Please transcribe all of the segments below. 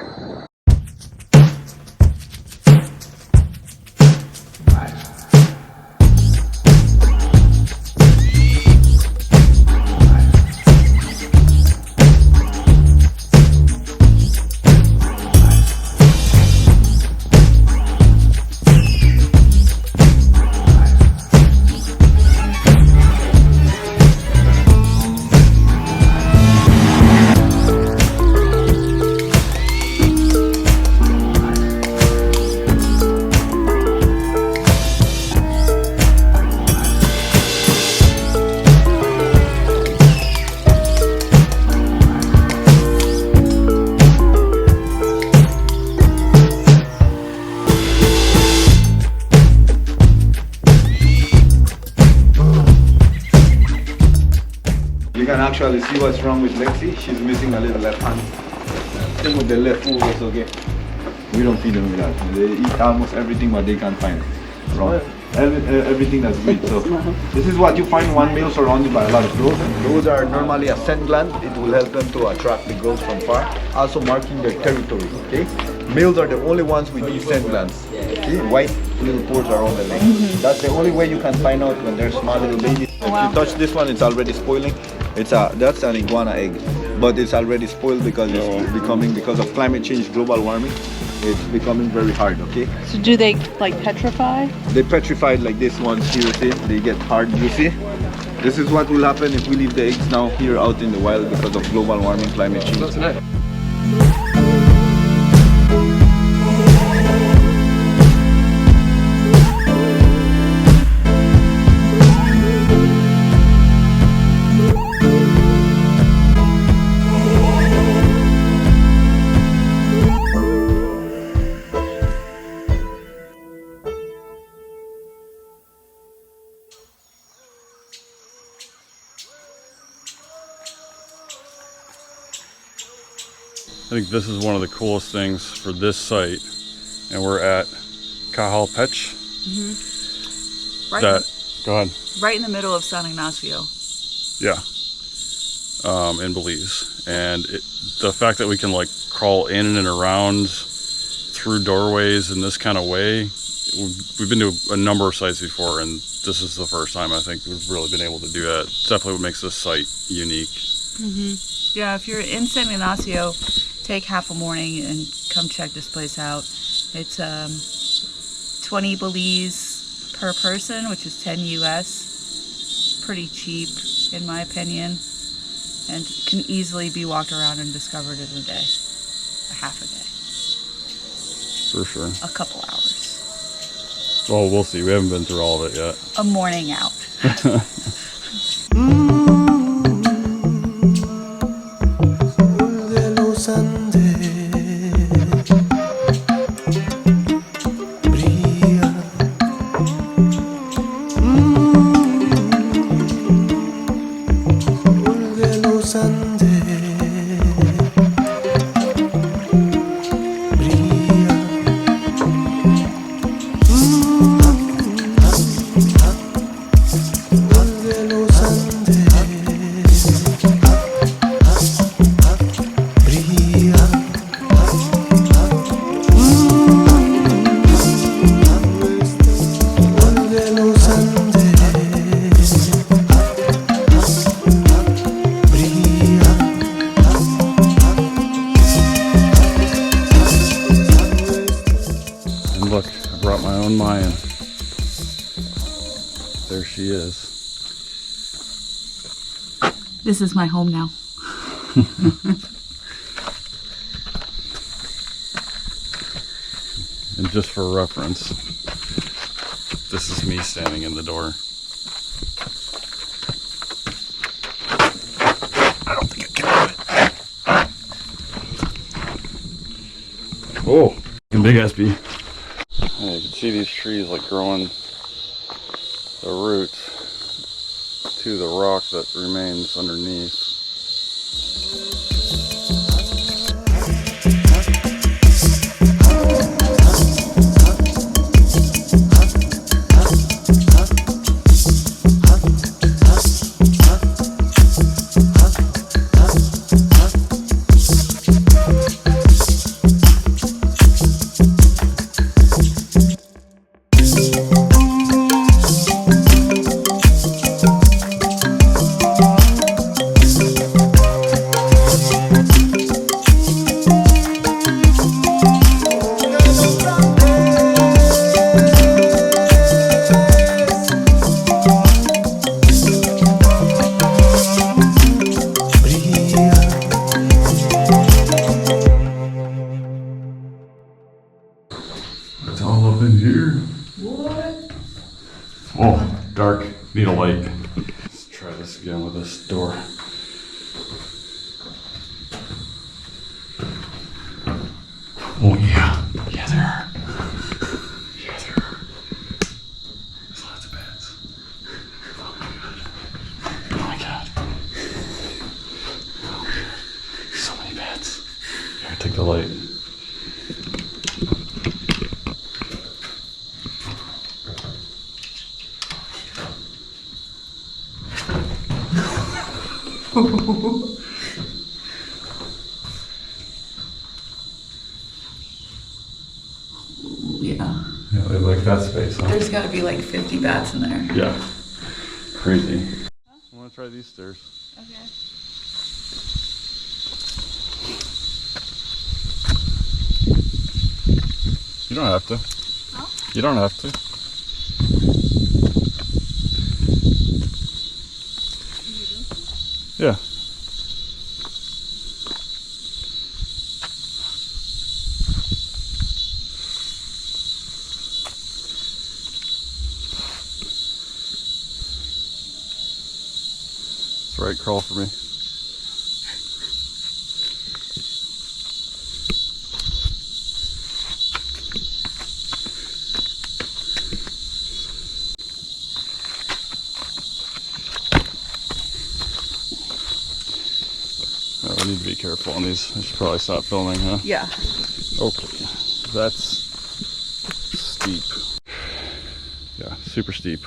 here. You can actually see what's wrong with Lexi. She's missing a little left hand. Same with the left foot also, okay? We don't feed them with that. They eat almost everything but they can't find wrong. Everything that's good. So this is what you find one male surrounded by a lot of girls. Those are normally a scent gland. It will help them to attract the girls from far. Also marking their territory, okay? Males are the only ones with these scent glands. See, white little pores are on the leg. That's the only way you can find out when they're small little babies. If you touch this one, it's already spoiling. That's an iguana egg, but it's already spoiled because it's becoming, because of climate change, global warming, it's becoming very hard, okay? So do they like petrify? They petrified like this ones here, see? They get hard, you see? This is what will happen if we leave the eggs now here out in the wild because of global warming, climate change. That's nice. I think this is one of the coolest things for this site, and we're at Cahal Pech. Go ahead. Right in the middle of San Ignacio. Yeah, in Belize, and the fact that we can like crawl in and around through doorways in this kind of way. We've been to a number of sites before, and this is the first time I think we've really been able to do that. It's definitely what makes this site unique. Yeah, if you're in San Ignacio, take half a morning and come check this place out. It's 20 Belize per person, which is 10 US. Pretty cheap, in my opinion, and can easily be walked around and discovered in a day, a half a day. For sure. A couple hours. Well, we'll see. We haven't been through all of it yet. A morning out. Look, I brought my own Mayan. There she is. This is my home now. And just for reference, this is me standing in the door. I don't think I can do it. Oh, big SB. Yeah, you can see these trees like growing the roots to the rock that remains underneath. in here. What? Oh, dark. Need a light. Let's try this again with this door. Oh yeah. Yeah, there are. Yeah, there are. There's lots of bats. Oh my god. Oh my god. Oh dear. So many bats. Here, take the light. Yeah. Yeah, they like that space, huh? There's got to be like 50 bats in there. Yeah. Crazy. I want to try these stairs. Okay. You don't have to. Huh? You don't have to. Yeah. It's the right crawl for me. Oh, I need to be careful on these. I should probably stop filming, huh? Yeah. Okay. That's steep. Yeah, super steep.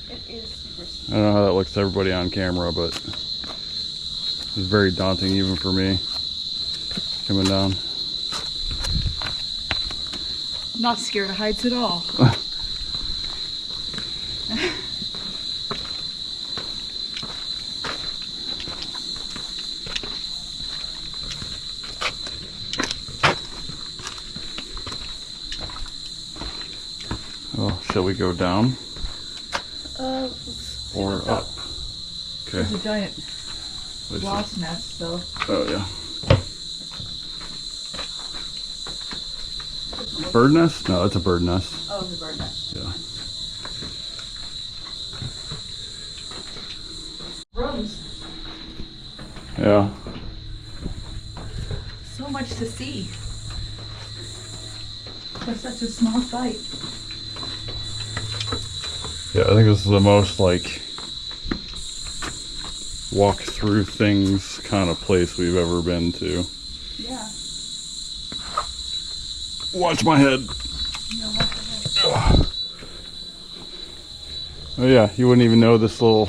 It is super steep. I don't know how that looks to everybody on camera, but it's very daunting even for me coming down. I'm not scared of heights at all. Oh, shall we go down or up? Okay. There's a giant What is wasp nest, so. it? Oh yeah. Bird nest? No, that's a bird nest. Oh, the bird nest. Yeah. Rooms. Yeah. So much to see. For such a small site. Yeah, I think this is the most like walk through things kind of place we've ever been to. Yeah. Watch my head. No, what the heck? Ugh. Oh yeah, you wouldn't even know this little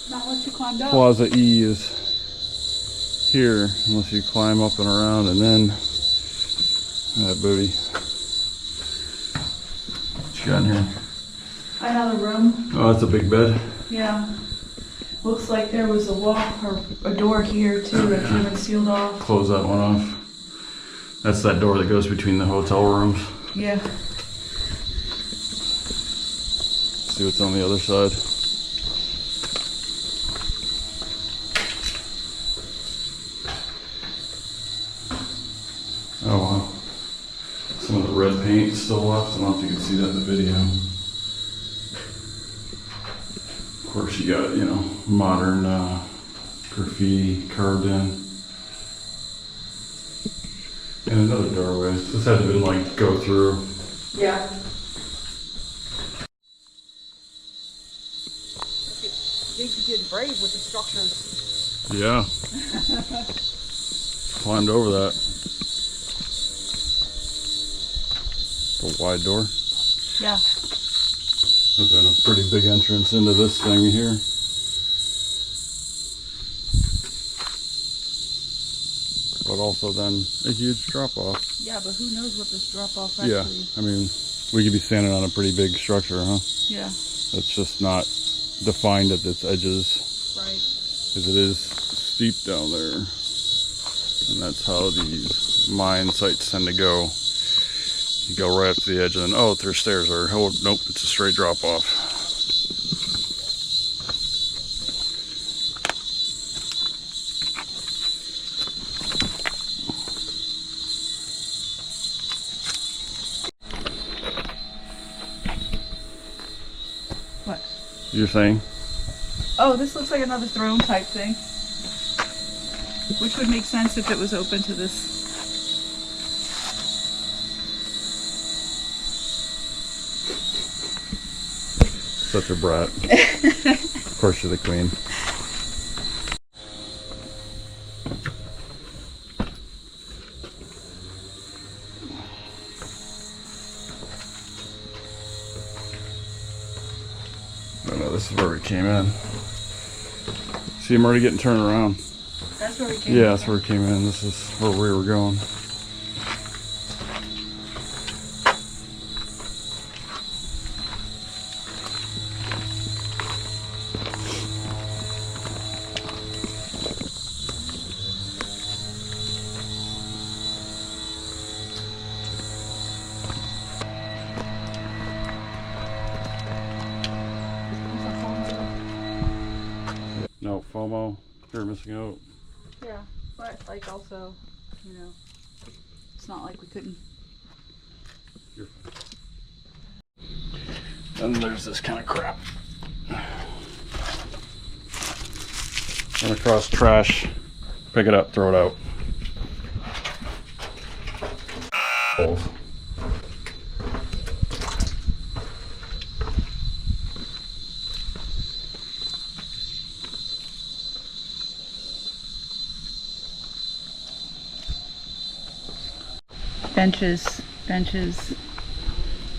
Not once you climbed up. Plaza E is here unless you climb up and around, and then that booty. What you got in here? Another room. Oh, that's a big bed. Yeah. Looks like there was a wall or a door here too that could have been sealed off. Close that one off. That's that door that goes between the hotel rooms. Yeah. See what's on the other side. Oh wow. Some of the red paint still left. I don't know if you can see that in the video. Of course you got, you know, modern graffiti carved in. And another doorway. This had to been like go through. Yeah. Jinxie did brave with the structures. Yeah. Climbed over that. The wide door. Yeah. There's been a pretty big entrance into this thing here. But also then a huge drop off. Yeah, but who knows what this drop off Yeah, actually. I mean, we could be standing on a pretty big structure, huh? Yeah. It's just not defined at its edges. Right. Because it is steep down there. And that's how these Mayan sites tend to go. You go right up to the edge and then, oh, there's stairs there. Oh, nope, it's a straight drop off. You're saying? Oh, this looks like another throne type thing. Which would make sense if it was open to this. Such a brat. Of course you're the queen. Oh no, this is where we came in. See, I'm already getting turned around. That's where we came in. Yeah, that's where we came in. This is where we were going. No, FOMO, fear of missing out. Yeah, but like also, you know, it's not like we couldn't. And there's this kind of crap. Run across trash, pick it up, throw it out.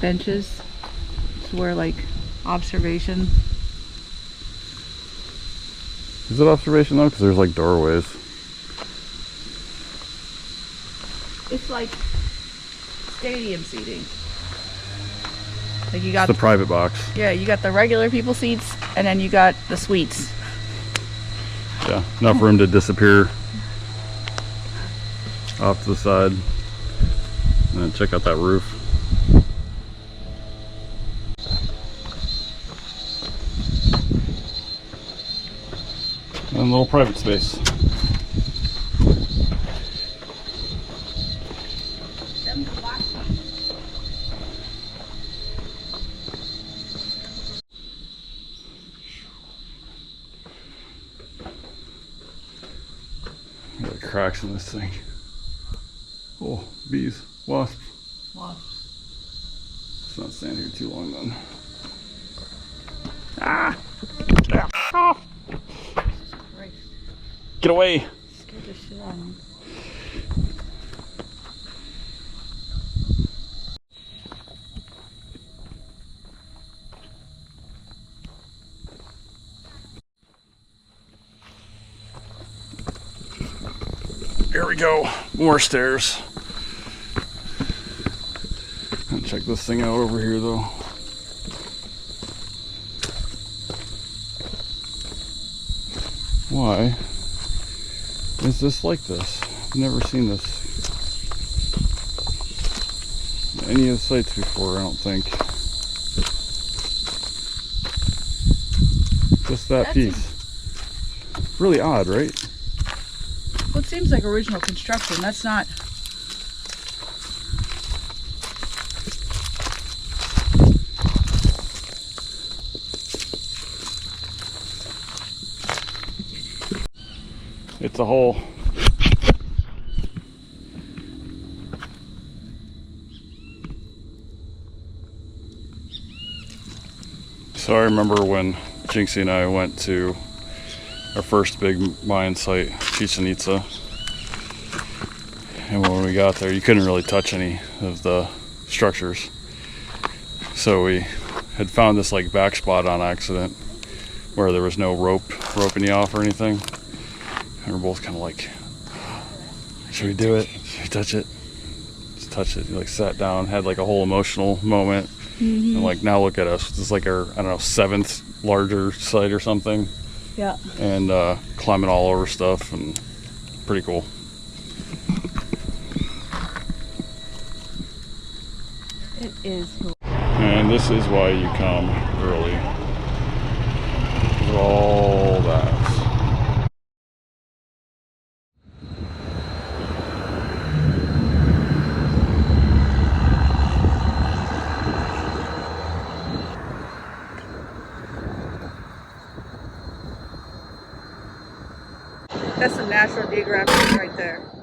Benches. It's where like observation. Is it observation though? Because there's like doorways. It's like stadium seating. Like you got It's the private box. yeah, you got the regular people seats, and then you got the suites. Yeah, enough room to disappear off to the side. And then check out that roof. And a little private space. Got cracks in this thing. Oh, bees, wasps. Let's not stand here too long then. Ah! Ah! Christ. Get away! Scared the shit out of me. Here we go. More stairs. I'll check this thing out over here though. Why is this like this? I've never seen this in any of the sites before, I don't think. Just that piece. Really odd, right? Well, it seems like original construction. That's not. It's a hole. So I remember when Jinxy and I went to our first big Mayan site, Chichen Itza. And when we got there, you couldn't really touch any of the structures. So we had found this like back spot on accident where there was no roping you off or anything. And we're both kind of like, should we do it? Should we touch it? Just touch it. We like sat down, had like a whole emotional moment. Mm-hmm. And like now look at us. This is like our, I don't know, 7th larger site or something. Yeah. And climbing all over stuff and pretty cool. It is. And this is why you come early. All that. That's some National Geographic right there.